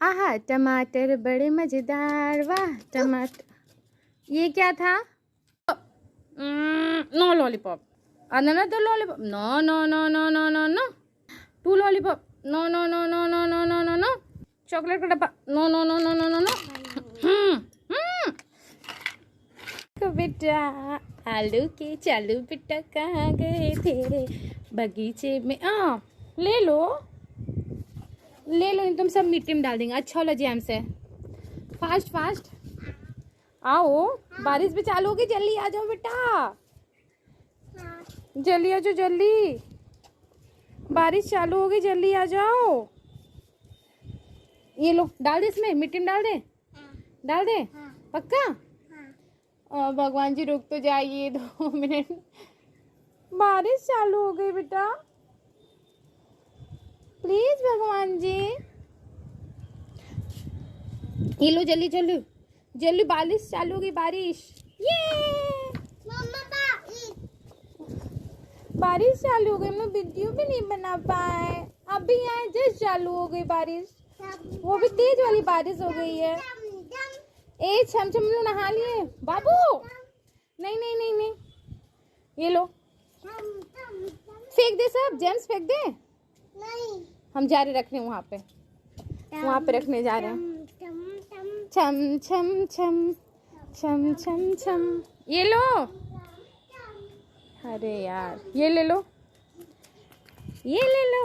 आहा टमाटर बड़े मजेदार, वाह टमाटर। ये क्या था? No lollipop. Another lollipop. No no no no no no no. Two lollipop. No no no no no no no no no. Chocolate का डब्बा। No no no no no no नो। बेटा आलू के चालू बेटा कहाँ गए थे बगीचे में। ले लो ले लो, तुम सब मिट्टी में डाल देंगे। अच्छा वाला जैम से। फास्ट फास्ट आओ, बारिश भी चालू होगी, जल्दी आ जाओ बेटा, जल्दी आ जाओ जल्दी, बारिश चालू होगी, जल्दी आ जाओ। ये लो, डाल दे इसमें, मिट्टी में डाल दे। डाल दे। पक्का? भगवान जी रुक तो जाइए 2 मिनट, बारिश चालू हो गई बेटा, प्लीज भगवान जी। ये लो जल्दी जल्दी जल्दी, बारिश चालू हो गई, बारिश। ये बारिश चालू हो गई, मैं वीडियो भी नहीं बना पाए, अभी यहाँ जस्ट चालू हो गई बारिश, वो भी तेज वाली बारिश हो गई है। ए छमछम लो, नहा लिए बाबू? नहीं नहीं नहीं नहीं, ये लो, फेंक दे सब जेम्स, फेंक दे। नहीं, हम जा रहे रखने, वहाँ पे रखने जा रहे हैं। छम छम छम छम छम छम। ये लो, अरे यार ये ले लो, ये ले लो।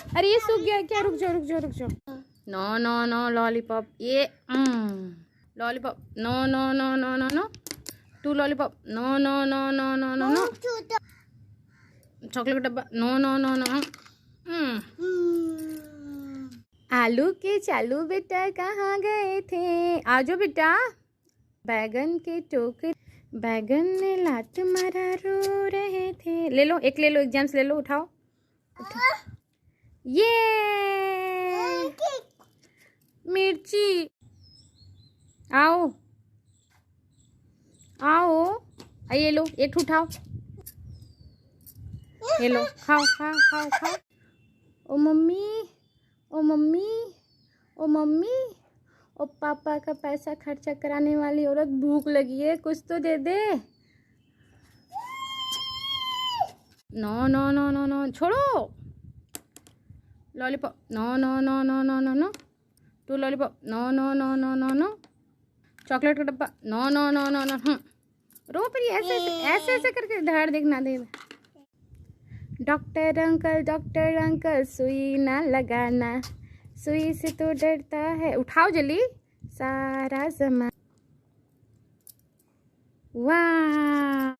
अरे ये सूख गया क्या? रुक जाओ रुक जाओ रुक जाओ। नो नो नो लॉलीपॉप, ये lollipop. No no no no no no. Two lollipop. No no no no no no no. Chocolate का डब्बा। No no no no. आलू के चालू बेटा कहाँ गए थे? आजो बेटा। बैगन के टोकरे, बैगन ने लात मारा रो रहे थे। ले लो एक, ले लो एक जेम्स, ले लो, उठाओ, ये मिर्ची। आओ आओ, ये लो एक उठाओ, ये लो, खाओ खाओ खाओ खाओ। ओ मम्मी ओ मम्मी ओ मम्मी, ओ पापा का पैसा खर्चा कराने वाली औरत, भूख लगी है, कुछ तो दे दे। No no no no no, छोड़ो lollipop. No no no no no no no. Two lollipop. No no no no no no. Chocolate का डब्बा। No no no no no. रो पर ऐसे ऐसे ऐसे करके धड़ देखना दे। डॉक्टर अंकल सुई ना लगाना, सुई से तो डरता है। उठाओ जल्दी, सारा सामान। वाह